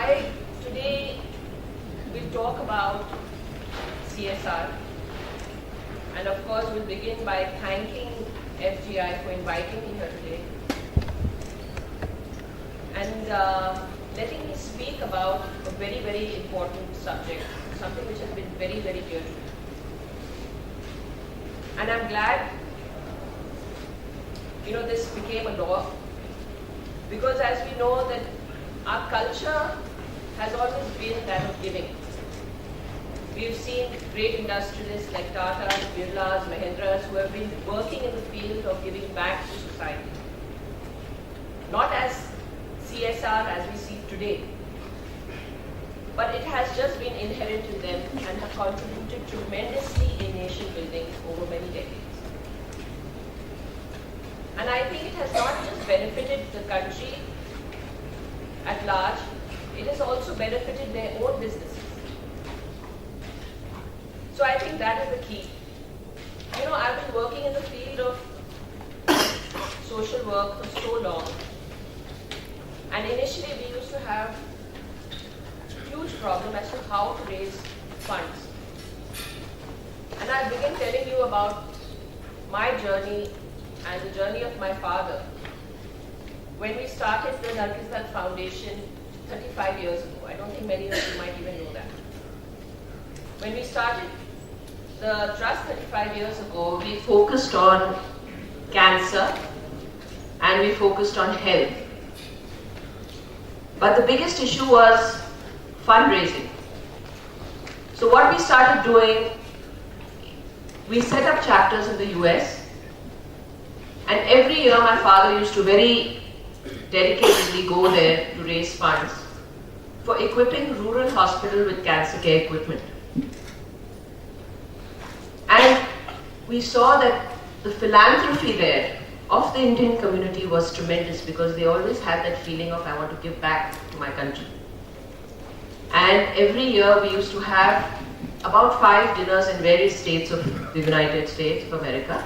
Today we'll talk about CSR, and of course we'll begin by thanking FGI for inviting me here today and letting me speak about a very, very important subject, something which has been very, very dear to me. And I'm glad, this became a law, because as we know that our culture has always been that of giving. We've seen great industrialists like Tatas, Birlas, Mahindras who have been working in the field of giving back to society. Not as CSR as we see today, but it has just been inherent in them and have contributed tremendously in nation building over many decades. And I think it has not just benefited the country at large, it has also benefited their own businesses. So I think that is the key. I've been working in the field of social work for so long. And initially we used to have a huge problem as to how to raise funds. And I began telling you about my journey and the journey of my father when we started the Nargis Dutt Foundation 35 years ago. I don't think many of you might even know that. When we started the trust 35 years ago, we focused on cancer and we focused on health. But the biggest issue was fundraising. So what we started doing, we set up chapters in the US, and every year my father used to very dedicatedly go there to raise funds for equipping rural hospital with cancer care equipment. And we saw that the philanthropy there of the Indian community was tremendous, because they always had that feeling of, I want to give back to my country. And every year we used to have about 5 dinners in various states of the United States of America,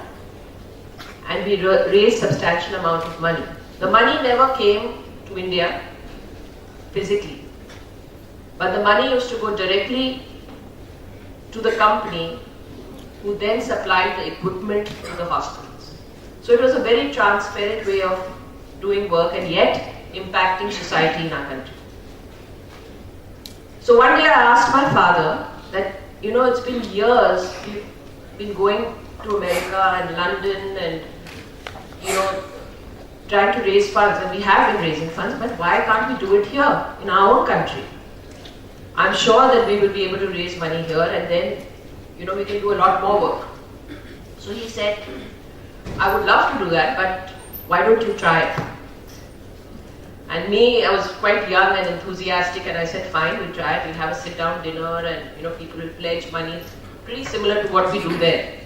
and we raised substantial amount of money. The money never came to India physically, but the money used to go directly to the company who then supplied the equipment to the hospitals. So it was a very transparent way of doing work and yet impacting society in our country. So one day I asked my father that, it's been years, we've been going to America and London and, trying to raise funds, and we have been raising funds, but why can't we do it here in our own country? I'm sure that we will be able to raise money here, and then, we can do a lot more work. So he said, I would love to do that, but why don't you try it? And me, I was quite young and enthusiastic, and I said, fine, we'll try it. We'll have a sit-down dinner, and people will pledge money, pretty similar to what we do there.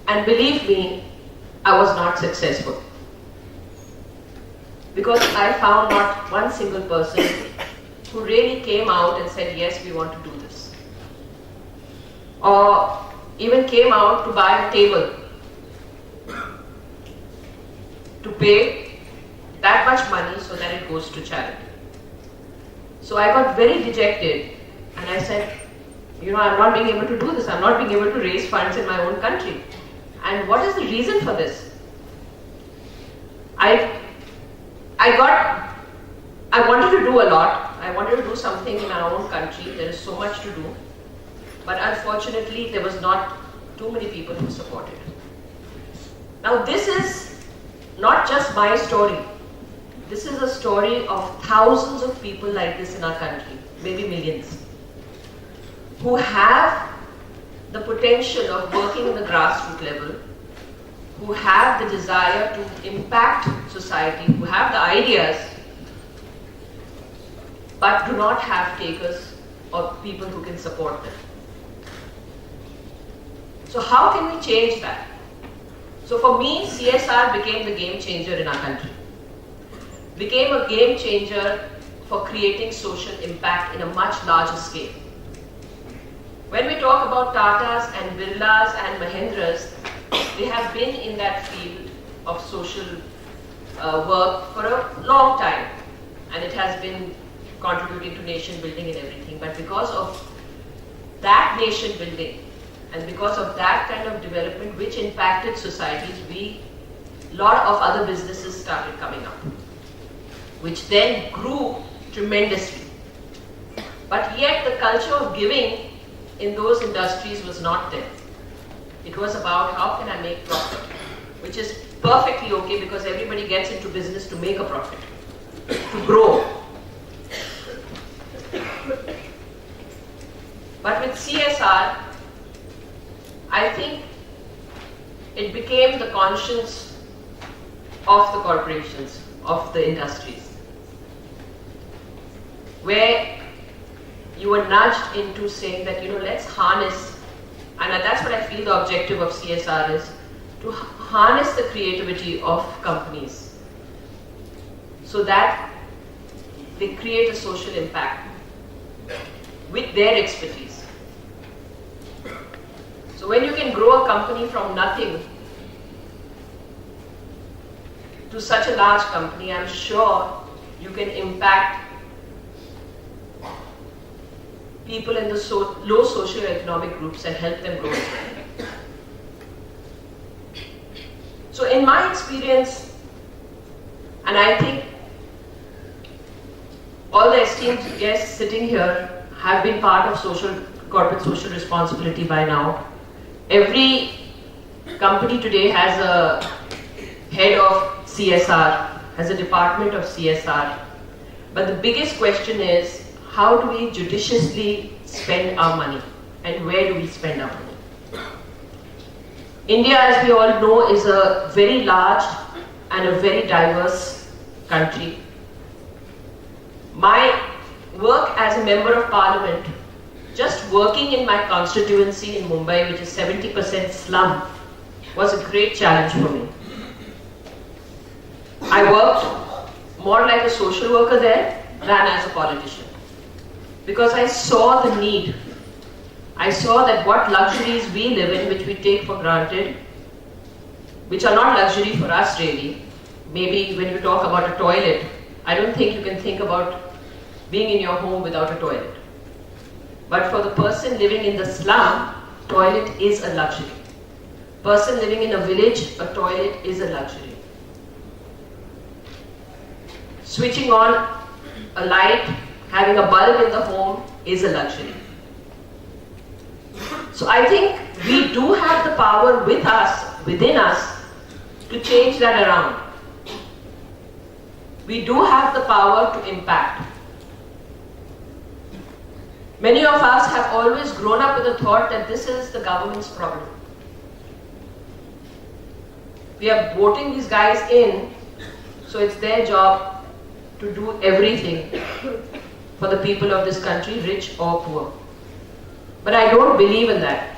And believe me, I was not successful, because I found not one single person who really came out and said, yes, we want to do this, or even came out to buy a table to pay that much money so that it goes to charity. So I got very dejected, and I said, I'm not being able to do this. I'm not being able to raise funds in my own country. And what is the reason for this? I wanted to do a lot. I wanted to do something in our own country. There is so much to do. But unfortunately, there was not too many people who supported. Now this is not just my story. This is a story of thousands of people like this in our country, maybe millions, who have the potential of working in the grassroots level, who have the desire to impact society, who have the ideas, but do not have takers or people who can support them. So how can we change that? So for me, CSR became the game changer in our country. Became a game changer for creating social impact in a much larger scale. When we talk about Tatas and Birlas and Mahindras, they have been in that field of social work for a long time, and it has been contributing to nation building and everything, but because of that nation building and because of that kind of development which impacted societies, a lot of other businesses started coming up, which then grew tremendously. But yet the culture of giving in those industries was not there. It was about how can I make profit, which is perfectly okay because everybody gets into business to make a profit, to grow. But with CSR, I think it became the conscience of the corporations, of the industries, where you were nudged into saying that, let's harness, and that's what I feel the objective of CSR is, to harness the creativity of companies so that they create a social impact with their expertise. So when you can grow a company from nothing to such a large company, I'm sure you can impact people in the low socio-economic groups and help them grow as well. So in my experience, and I think all the esteemed guests sitting here have been part of corporate social responsibility by now. Every company today has a head of CSR, has a department of CSR. But the biggest question is, how do we judiciously spend our money and where do we spend our money? India, as we all know, is a very large and a very diverse country. My work as a member of parliament, just working in my constituency in Mumbai, which is 70% slum, was a great challenge for me. I worked more like a social worker there than as a politician, because I saw the need. I saw that what luxuries we live in, which we take for granted, which are not luxury for us really. Maybe when you talk about a toilet, I don't think you can think about being in your home without a toilet. But for the person living in the slum, toilet is a luxury. Person living in a village, a toilet is a luxury. Switching on a light, having a bulb in the home is a luxury. So I think we do have the power within us, to change that around. We do have the power to impact. Many of us have always grown up with the thought that this is the government's problem. We are voting these guys in, so it's their job to do everything for the people of this country, rich or poor. But I don't believe in that.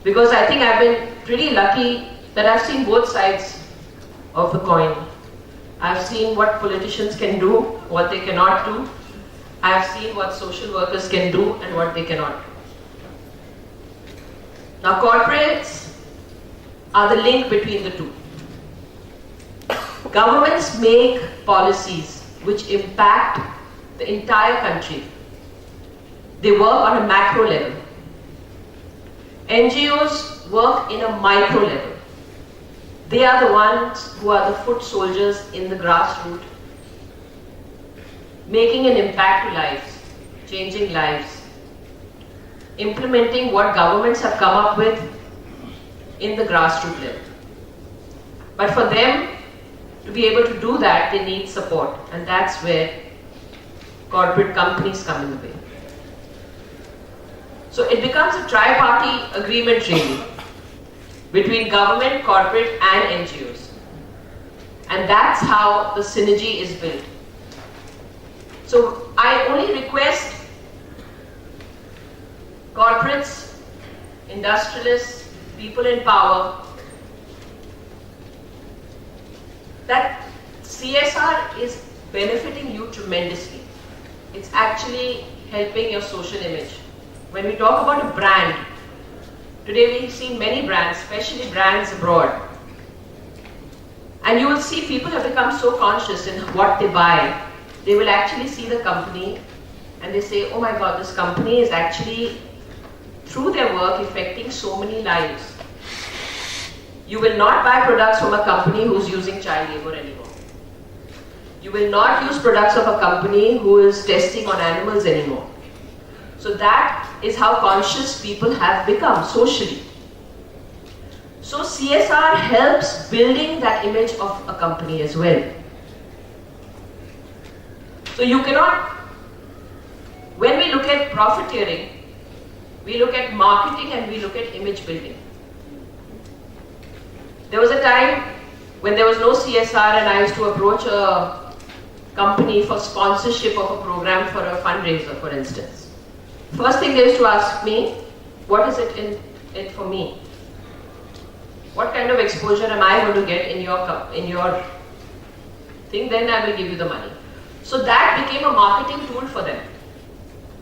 Because I think I've been pretty lucky that I've seen both sides of the coin. I've seen what politicians can do, what they cannot do. I've seen what social workers can do and what they cannot do. Now, corporates are the link between the two. Governments make policies which impact the entire country. They work on a macro level. NGOs work in a micro level. They are the ones who are the foot soldiers in the grassroots, making an impact to lives, changing lives, implementing what governments have come up with in the grassroots level. But for them to be able to do that, they need support, and that's where corporate companies come in the way. So it becomes a tri-party agreement really between government, corporate and NGOs. And that's how the synergy is built. So I only request corporates, industrialists, people in power, that CSR is benefiting you tremendously. It's actually helping your social image. When we talk about a brand, today we've seen many brands, especially brands abroad. And you will see people have become so conscious in what they buy, they will actually see the company and they say, oh my God, this company is actually, through their work, affecting so many lives. You will not buy products from a company who's using child labor anymore. You will not use products of a company who is testing on animals anymore. So that is how conscious people have become socially. So CSR helps building that image of a company as well. So you cannot, when we look at profiteering, we look at marketing and we look at image building. There was a time when there was no CSR and I used to approach a company for sponsorship of a program for a fundraiser, for instance. First thing they used to ask me, what is it in it for me? What kind of exposure am I going to get in your thing? Then I will give you the money. So that became a marketing tool for them.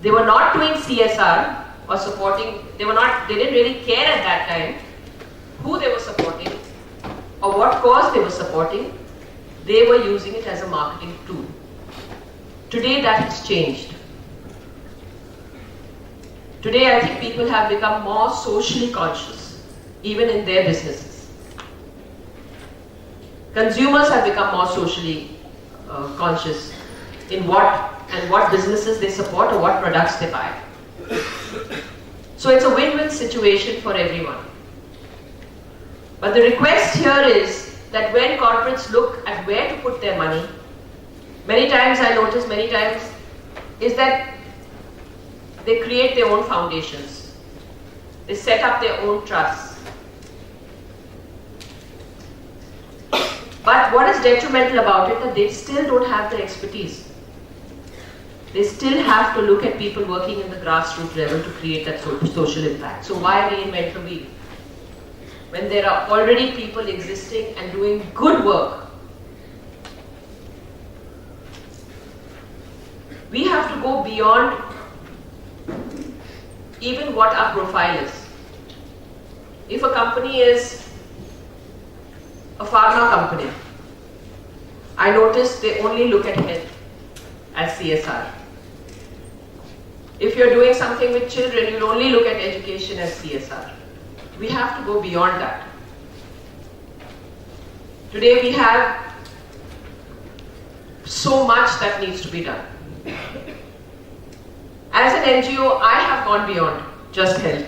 They were not doing CSR or supporting, they didn't really care at that time who they were supporting or what cause they were supporting. They were using it as a marketing tool. Today that has changed. Today I think people have become more socially conscious, even in their businesses. Consumers have become more socially conscious in what businesses they support or what products they buy. So it's a win-win situation for everyone. But the request here is that when corporates look at where to put their money, many times is that they create their own foundations. They set up their own trusts. But what is detrimental about it, that they still don't have the expertise. They still have to look at people working in the grassroots level to create that social impact. So why reinvent the wheel? When there are already people existing and doing good work. We have to go beyond even what our profile is. If a company is a pharma company, I notice they only look at health as CSR. If you're doing something with children, you'll only look at education as CSR. We have to go beyond that. Today we have so much that needs to be done. As an NGO, I have gone beyond just health.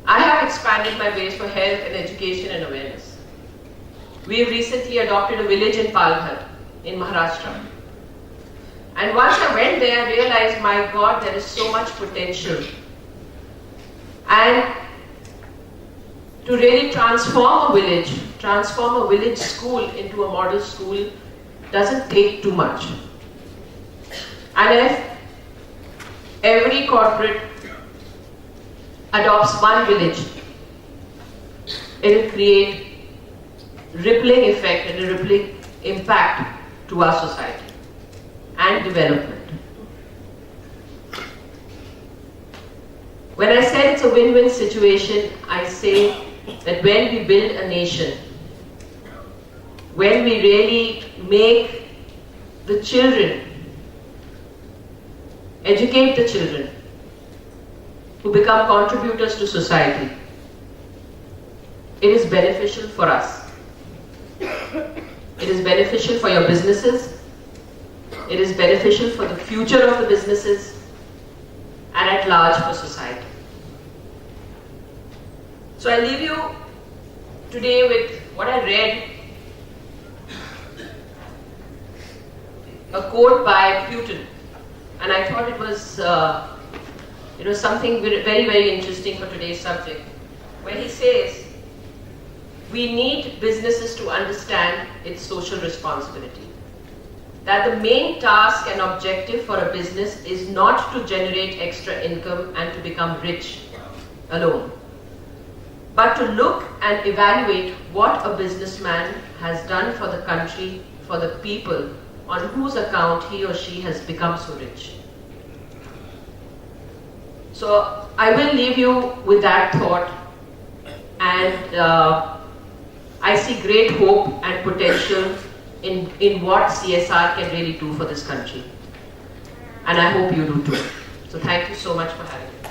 I have expanded my base for health and education and awareness. We have recently adopted a village in Palghar in Maharashtra. And once I went there, I realized, my God, there is so much potential. And to really transform a village school into a model school doesn't take too much. And if every corporate adopts one village, it will create rippling effect and a rippling impact to our society and development. When I said it's a win-win situation, I say that when we build a nation, when we really make the children, educate the children who become contributors to society, it is beneficial for us. It is beneficial for your businesses. It is beneficial for the future of the businesses and at large for society. So I leave you today with what I read, a quote by Putin, and I thought it was something very, very interesting for today's subject, where he says, we need businesses to understand its social responsibility. That the main task and objective for a business is not to generate extra income and to become rich alone, but to look and evaluate what a businessman has done for the country, for the people on whose account he or she has become so rich. So I will leave you with that thought, and I see great hope and potential in what CSR can really do for this country. And I hope you do too. So thank you so much for having me.